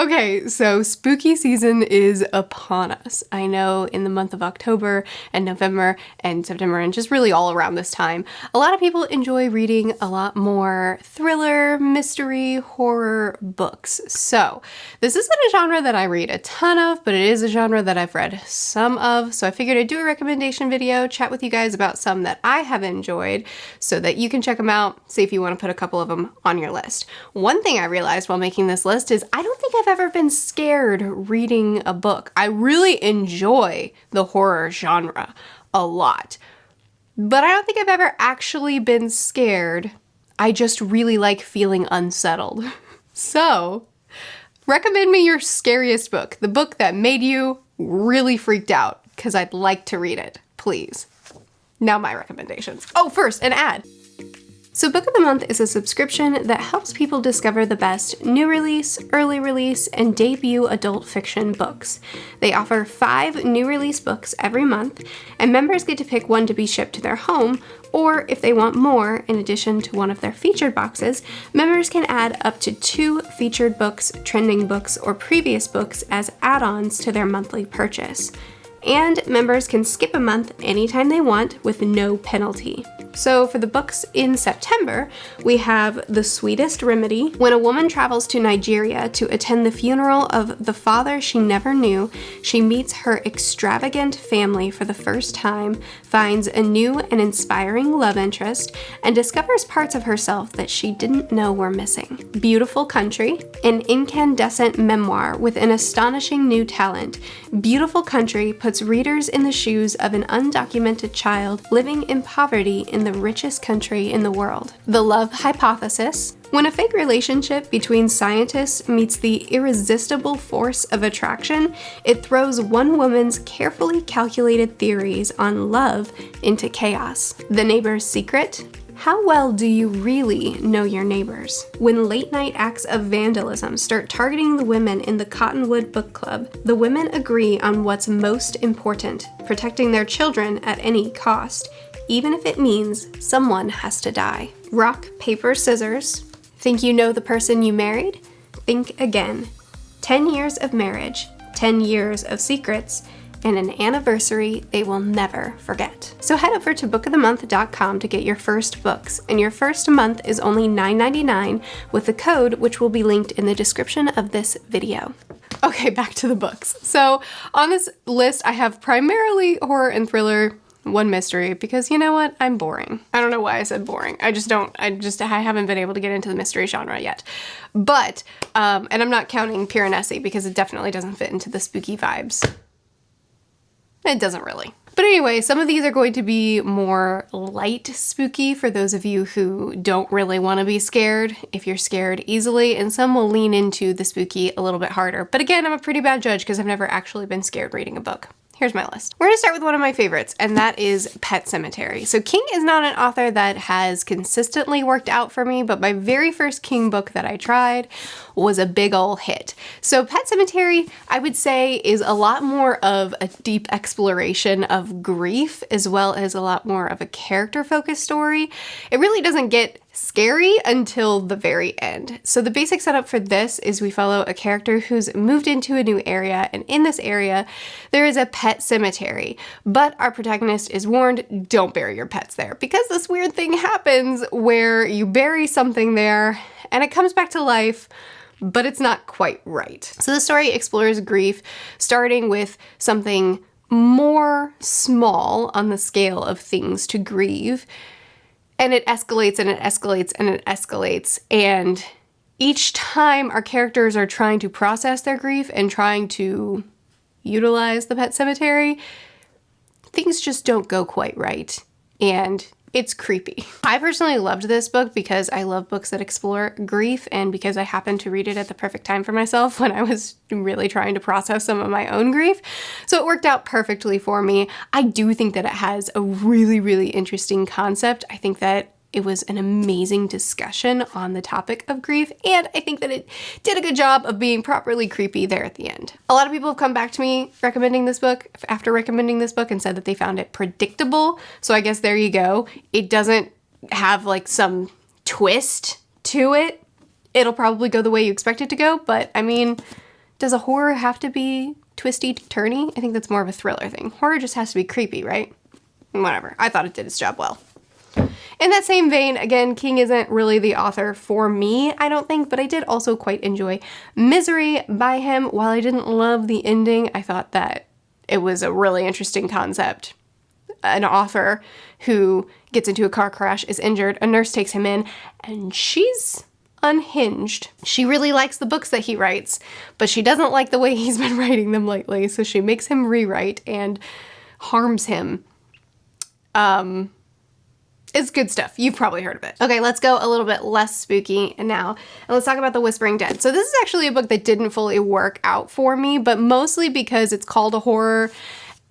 Okay, so spooky season is upon us. I know in the month of October and November and September and just really all around this time, a lot of people enjoy reading a lot more thriller, mystery, horror books. So this isn't a genre that I read a ton of, but it is a genre that I've read some of. So I figured I'd do a recommendation video, chat with you guys about some that I have enjoyed so that you can check them out, see if you want to put a couple of them on your list. One thing I realized while making this list is I don't think I've ever been scared reading a book. I really enjoy the horror genre a lot, but I don't think I've ever actually been scared. I just really like feeling unsettled. So, recommend me your scariest book, the book that made you really freaked out, because I'd like to read it, please. Now my recommendations. Oh, first, an ad. So Book of the Month is a subscription that helps people discover the best new release, early release, and debut adult fiction books. They offer 5 new release books every month, and members get to pick one to be shipped to their home, or if they want more, in addition to one of their featured boxes, members can add up to 2 featured books, trending books, or previous books as add-ons to their monthly purchase. And members can skip a month anytime they want with no penalty. So for the books in September, we have The Sweetest Remedy. When a woman travels to Nigeria to attend the funeral of the father she never knew, she meets her extravagant family for the first time, finds a new and inspiring love interest, and discovers parts of herself that she didn't know were missing. Beautiful Country, an incandescent memoir with an astonishing new talent. Beautiful Country puts readers in the shoes of an undocumented child living in poverty in the richest country in the world. The Love Hypothesis. When a fake relationship between scientists meets the irresistible force of attraction, it throws one woman's carefully calculated theories on love into chaos. The Neighbor's Secret. How well do you really know your neighbors? When late-night acts of vandalism start targeting the women in the Cottonwood Book Club, the women agree on what's most important, protecting their children at any cost, even if it means someone has to die. Rock, Paper, Scissors. Think you know the person you married? Think again. 10 years of marriage, 10 years of secrets, and an anniversary they will never forget. So head over to bookofthemonth.com to get your first books, and your first month is only $9.99 with the code, which will be linked in the description of this video. Okay, back to the books. So on this list, I have primarily horror and thriller, one mystery, because you know what? I'm boring. I don't know why I said boring. I haven't been able to get into the mystery genre yet. But, and I'm not counting Piranesi because it definitely doesn't fit into the spooky vibes. It doesn't really. But anyway, some of these are going to be more light spooky for those of you who don't really want to be scared, if you're scared easily, and some will lean into the spooky a little bit harder. But again, I'm a pretty bad judge because I've never actually been scared reading a book. Here's my list. We're gonna start with one of my favorites, and that is Pet Sematary. So King is not an author that has consistently worked out for me, but my very first King book that I tried was a big ol' hit. So Pet Sematary, I would say, is a lot more of a deep exploration of grief, as well as a lot more of a character-focused story. It really doesn't get scary until the very end. So the basic setup for this is we follow a character who's moved into a new area, and in this area there is a pet cemetery, but our protagonist is warned, don't bury your pets there, because this weird thing happens where you bury something there and it comes back to life, but it's not quite right. So the story explores grief, starting with something more small on the scale of things to grieve, and it escalates and it escalates and it escalates. And each time our characters are trying to process their grief and trying to utilize the pet cemetery, things just don't go quite right. And it's creepy. I personally loved this book because I love books that explore grief, and because I happened to read it at the perfect time for myself when I was really trying to process some of my own grief. So it worked out perfectly for me. I do think that it has a really, really interesting concept. I think that it was an amazing discussion on the topic of grief, and I think that it did a good job of being properly creepy there at the end. A lot of people have come back to me recommending this book, after recommending this book, and said that they found it predictable, so I guess there you go. It doesn't have like some twist to it. It'll probably go the way you expect it to go, but I mean, Does a horror have to be twisty turny? I think that's more of a thriller thing. Horror just has to be creepy, right? Whatever. I thought it did its job well. In that same vein, again, King isn't really the author for me, I don't think, but I did also quite enjoy Misery by him. While I didn't love the ending, I thought that it was a really interesting concept. An author who gets into a car crash, is injured, a nurse takes him in, and she's unhinged. She really likes the books that he writes, but she doesn't like the way he's been writing them lately, so she makes him rewrite and harms him. It's good stuff. You've probably heard of it. Okay, let's go a little bit less spooky now, and let's talk about The Whispering Dead. So this is actually a book that didn't fully work out for me, but mostly because it's called a horror,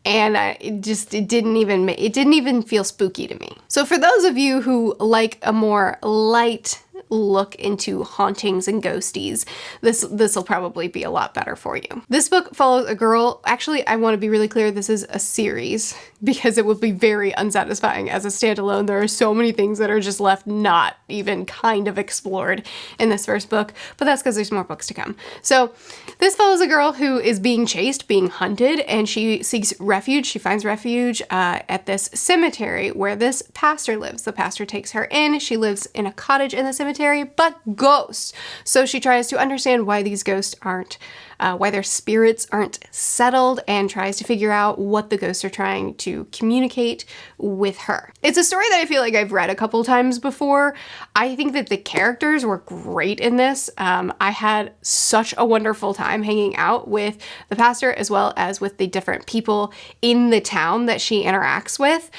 and it didn't even feel spooky to me. So for those of you who like a more light look into hauntings and ghosties, this will probably be a lot better for you. This book follows a girl. Actually, I want to be really clear, this is a series because it would be very unsatisfying as a standalone. There are so many things that are just left not even kind of explored in this first book, but that's because there's more books to come. So this follows a girl who is being chased, being hunted, and she seeks refuge. She finds refuge at this cemetery where this pastor lives. The pastor takes her in. She lives in a cottage in the cemetery, but ghosts. So she tries to understand why these ghosts aren't, why their spirits aren't settled, and tries to figure out what the ghosts are trying to communicate with her. It's a story that I feel like I've read a couple times before. I think that the characters were great in this. I had such a wonderful time hanging out with the pastor as well as with the different people in the town that she interacts with.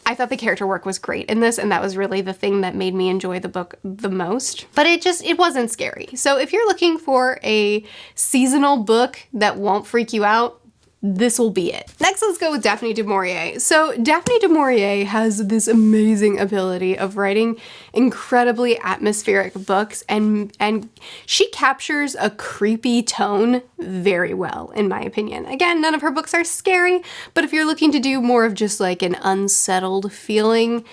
I thought the character work was great in this, and that was really the thing that made me enjoy the book the most. But it wasn't scary. So if you're looking for a seasonal book that won't freak you out, this will be it. Next, let's go with Daphne du Maurier. So Daphne du Maurier has this amazing ability of writing incredibly atmospheric books, and she captures a creepy tone very well, in my opinion. Again, none of her books are scary, but if you're looking to do more of just like an unsettled feeling,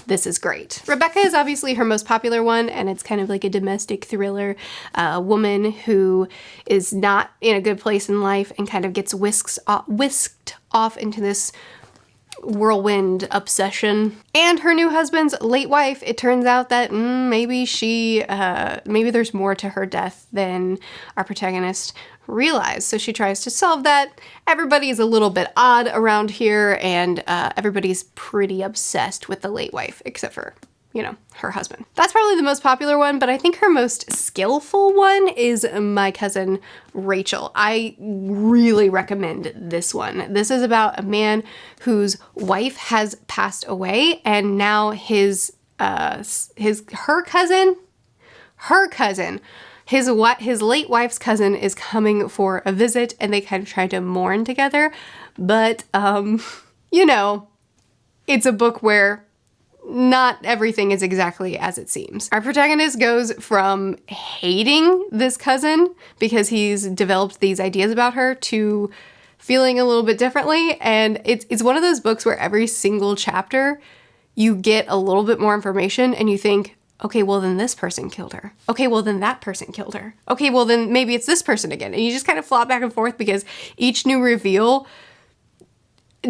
this is great. Rebecca is obviously her most popular one, and it's kind of like a domestic thriller. A woman who is not in a good place in life and kind of gets whisked off into this whirlwind obsession. And her new husband's late wife, it turns out that maybe there's more to her death than our protagonist realized. So she tries to solve that. Everybody's a little bit odd around here, and everybody's pretty obsessed with the late wife, except for, her husband. That's probably the most popular one, but I think her most skillful one is My Cousin Rachel. I really recommend this one. This is about a man whose wife has passed away, and now her late wife's cousin is coming for a visit, and they kind of try to mourn together. But, it's a book where not everything is exactly as it seems. Our protagonist goes from hating this cousin because he's developed these ideas about her to feeling a little bit differently. And it's one of those books where every single chapter you get a little bit more information and you think, okay, well then this person killed her. Okay, well then that person killed her. Okay, well then maybe it's this person again. And you just kind of flop back and forth because each new reveal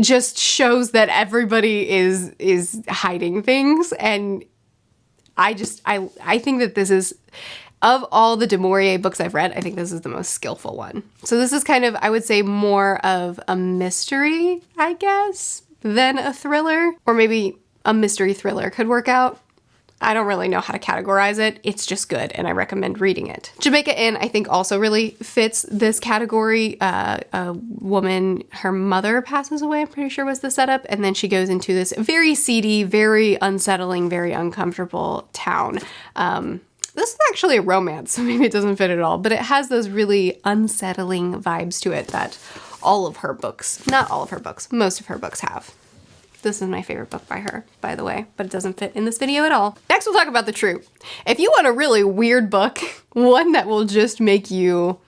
just shows that everybody is hiding things. And I think that this is, of all the du Maurier books I've read, I think this is the most skillful one. So this is kind of, I would say, more of a mystery, I guess, than a thriller. Or maybe a mystery thriller could work out. I don't really know how to categorize it. It's just good, and I recommend reading it. Jamaica Inn, I think, also really fits this category. A woman, her mother passes away, I'm pretty sure was the setup, and then she goes into this very seedy, very unsettling, very uncomfortable town. This is actually a romance, so maybe it doesn't fit at all, but it has those really unsettling vibes to it that all of her books, not all of her books, most of her books have. This is my favorite book by her, by the way, but it doesn't fit in this video at all. Next, we'll talk about The Troop. If you want a really weird book, one that will just make you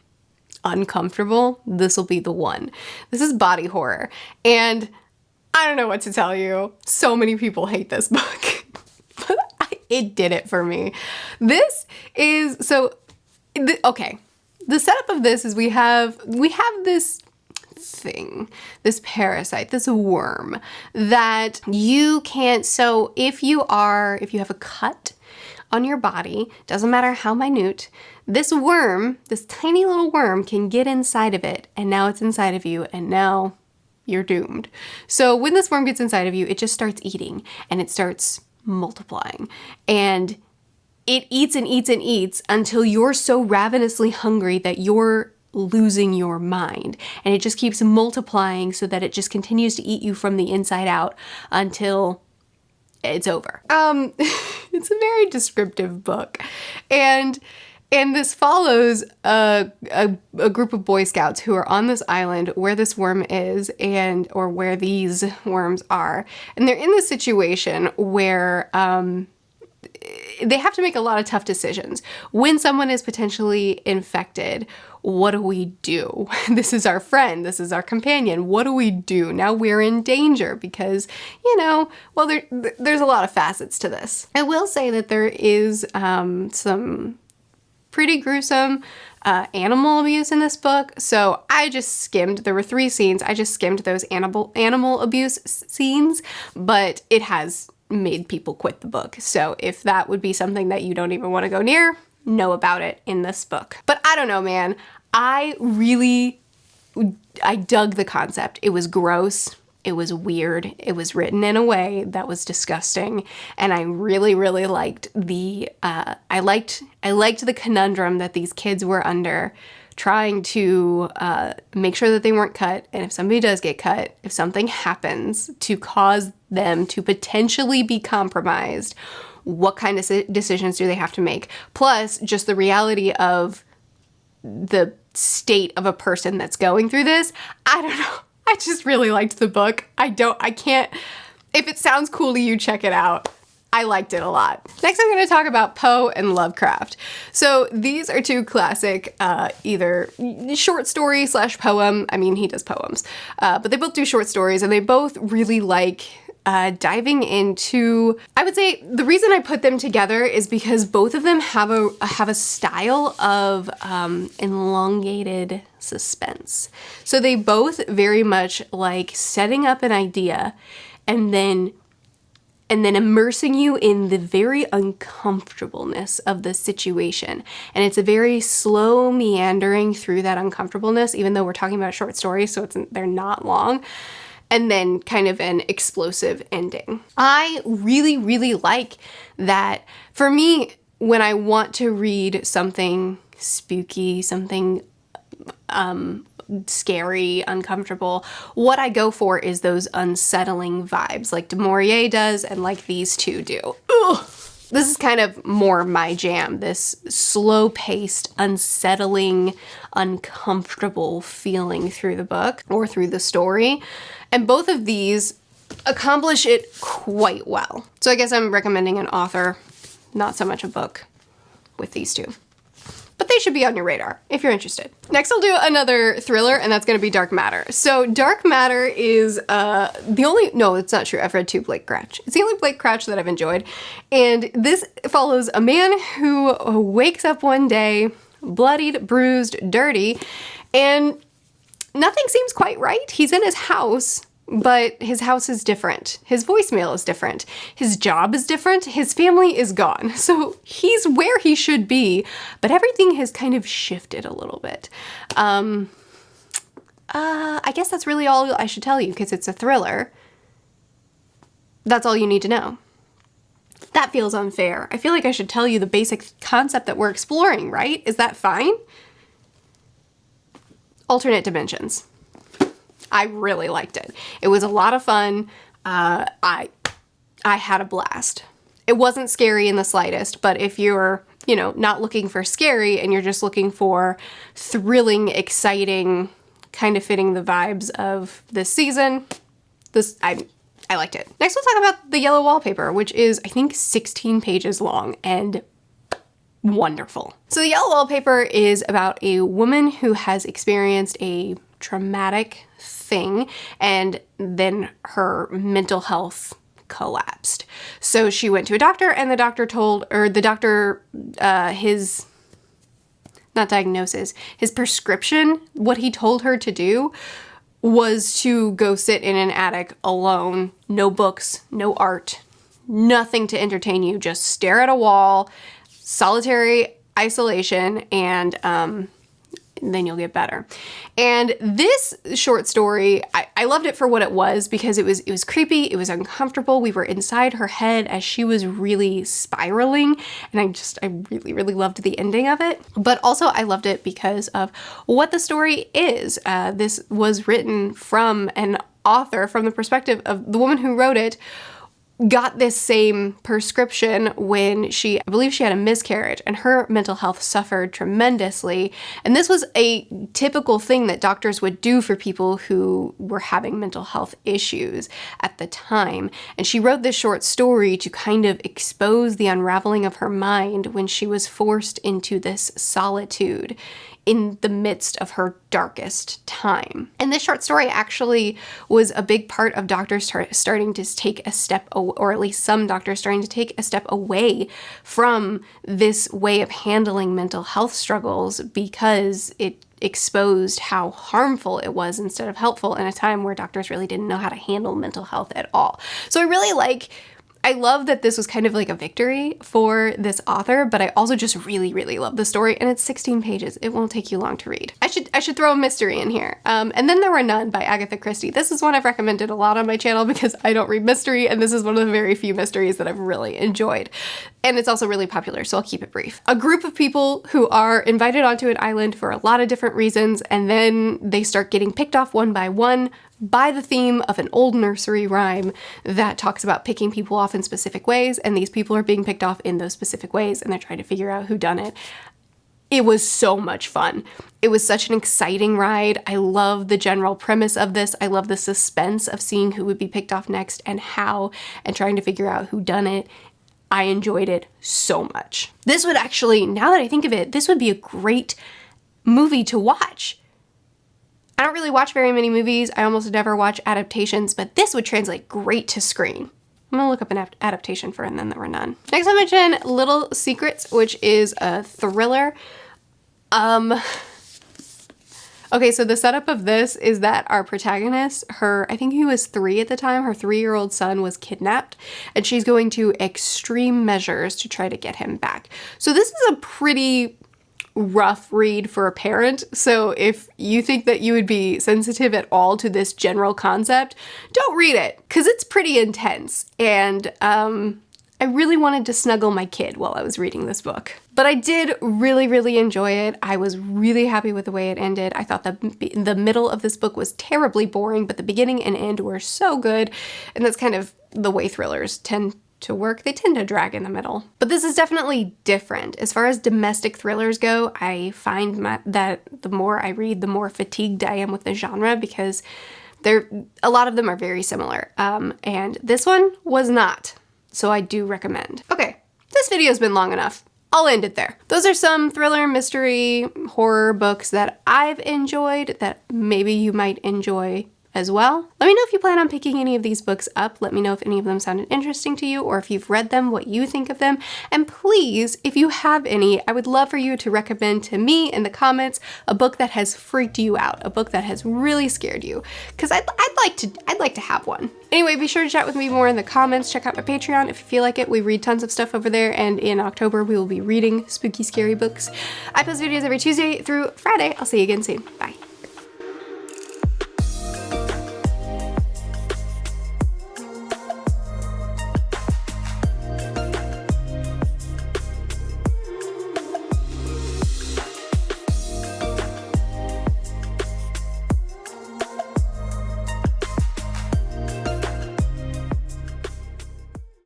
uncomfortable, this will be the one. This is body horror, and I don't know what to tell you. So many people hate this book, but it did it for me. Okay. the setup of this is we have this thing, this parasite, this worm that you can't, so if you have a cut on your body, doesn't matter how minute, this worm, this tiny little worm can get inside of it, and now it's inside of you, and now you're doomed. So when this worm gets inside of you, it just starts eating, and it starts multiplying, and it eats and eats and eats until you're so ravenously hungry that you're losing your mind. And it just keeps multiplying so that it just continues to eat you from the inside out until it's over. It's a very descriptive book. And this follows a group of Boy Scouts who are on this island where this worm is, or where these worms are. And they're in this situation where they have to make a lot of tough decisions. When someone is potentially infected, what do we do? This is our friend. This is our companion. What do we do? Now we're in danger because, there's a lot of facets to this. I will say that there is some pretty gruesome animal abuse in this book. So I just skimmed. There were 3 scenes. I just skimmed those animal abuse scenes, but it has made people quit the book. So if that would be something that you don't even want to go near, know about it in this book. But I don't know, man. I dug the concept. It was gross. It was weird. It was written in a way that was disgusting. And I really, really liked I liked the conundrum that these kids were under, trying to make sure that they weren't cut. And if somebody does get cut, if something happens to cause them to potentially be compromised, what kind of decisions do they have to make? Plus, just the reality of the state of a person that's going through this. I don't know. I just really liked the book. If it sounds cool to you, check it out. I liked it a lot. Next, I'm going to talk about Poe and Lovecraft. So these are 2 classic, either short story / poem. I mean, he does poems, but they both do short stories, and they both really like diving into, I would say the reason I put them together is because both of them have a style of elongated suspense. So they both very much like setting up an idea and then immersing you in the very uncomfortableness of the situation. And it's a very slow meandering through that uncomfortableness, even though we're talking about a short story, so they're not long. And then kind of an explosive ending. I really, really like that. For me, when I want to read something spooky, something scary, uncomfortable, what I go for is those unsettling vibes like du Maurier does and like these 2 do. Ugh. This is kind of more my jam, this slow-paced, unsettling, uncomfortable feeling through the book or through the story. And both of these accomplish it quite well. So I guess I'm recommending an author, not so much a book, with these 2. But they should be on your radar if you're interested. Next, I'll do another thriller, and that's going to be Dark Matter. So Dark Matter is no, it's not true. I've read 2 Blake Crouch. It's the only Blake Crouch that I've enjoyed. And this follows a man who wakes up one day, bloodied, bruised, dirty, and nothing seems quite right. He's in his house, but his house is different. His voicemail is different. His job is different. His family is gone. So he's where he should be, but everything has kind of shifted a little bit. I guess that's really all I should tell you because it's a thriller. That's all you need to know. That feels unfair. I feel like I should tell you the basic concept that we're exploring, right? Is that fine? Alternate dimensions. I really liked it. It was a lot of fun. I had a blast. It wasn't scary in the slightest, but if you're, not looking for scary and you're just looking for thrilling, exciting, kind of fitting the vibes of this season, I liked it. Next, we'll talk about the Yellow Wallpaper, which is, I think, 16 pages long and wonderful. So the Yellow Wallpaper is about a woman who has experienced a traumatic thing and then her mental health collapsed. So she went to a doctor and the doctor not diagnosis, his prescription, what he told her to do was to go sit in an attic alone, no books, no art, nothing to entertain you, just stare at a wall, solitary isolation, and then you'll get better. And this short story, I loved it for what it was, because it was creepy, it was uncomfortable. We were inside her head as she was really spiraling, and I really, really loved the ending of it. But also I loved it because of what the story is. This was written from an author, from the perspective of the woman who wrote it, got this same prescription when I believe she had a miscarriage, and her mental health suffered tremendously. And this was a typical thing that doctors would do for people who were having mental health issues at the time. And she wrote this short story to kind of expose the unraveling of her mind when she was forced into this solitude in the midst of her darkest time. And this short story actually was a big part of doctors starting to take a step, or at least some doctors starting to take a step away from this way of handling mental health struggles, because it exposed how harmful it was instead of helpful in a time where doctors really didn't know how to handle mental health at all. So I love that this was kind of like a victory for this author, but I also just really, really love the story, and it's 16 pages. It won't take you long to read. I should throw a mystery in here. And Then There Were None by Agatha Christie. This is one I've recommended a lot on my channel because I don't read mystery, and this is one of the very few mysteries that I've really enjoyed. And it's also really popular, so I'll keep it brief. A group of people who are invited onto an island for a lot of different reasons, and then they start getting picked off one by the theme of an old nursery rhyme that talks about picking people off in specific ways, and these people are being picked off in those specific ways, and they're trying to figure out who done it. It was so much fun. It was such an exciting ride. I love the general premise of this. I love the suspense of seeing who would be picked off next and how, and trying to figure out who done it. I enjoyed it so much. This would actually, now that I think of it, this would be a great movie to watch. I don't really watch very many movies. I almost never watch adaptations, but this would translate great to screen. I'm gonna look up an adaptation for And Then There Were None. Next I mentioned Little Secrets, which is a thriller. Okay, so the setup of this is that our protagonist, I think he was 3 at the time, her 3-year-old son was kidnapped, and she's going to extreme measures to try to get him back. So this is a pretty rough read for a parent, so if you think that you would be sensitive at all to this general concept, don't read it, because it's pretty intense, and I really wanted to snuggle my kid while I was reading this book. But I did really, really enjoy it. I was really happy with the way it ended. I thought the middle of this book was terribly boring, but the beginning and end were so good, and that's kind of the way thrillers tend to work. They tend to drag in the middle. But this is definitely different. As far as domestic thrillers go, I find that the more I read, the more fatigued I am with the genre, because a lot of them are very similar. And this one was not. So I do recommend. Okay, this video's been long enough. I'll end it there. Those are some thriller, mystery, horror books that I've enjoyed that maybe you might enjoy as well. Let me know if you plan on picking any of these books up. Let me know if any of them sounded interesting to you, or if you've read them, what you think of them. And please, if you have any, I would love for you to recommend to me in the comments a book that has freaked you out, a book that has really scared you, because I'd like to have one. Anyway, be sure to chat with me more in the comments. Check out my Patreon if you feel like it. We read tons of stuff over there, and in October we will be reading spooky, scary books. I post videos every Tuesday through Friday. I'll see you again soon. Bye.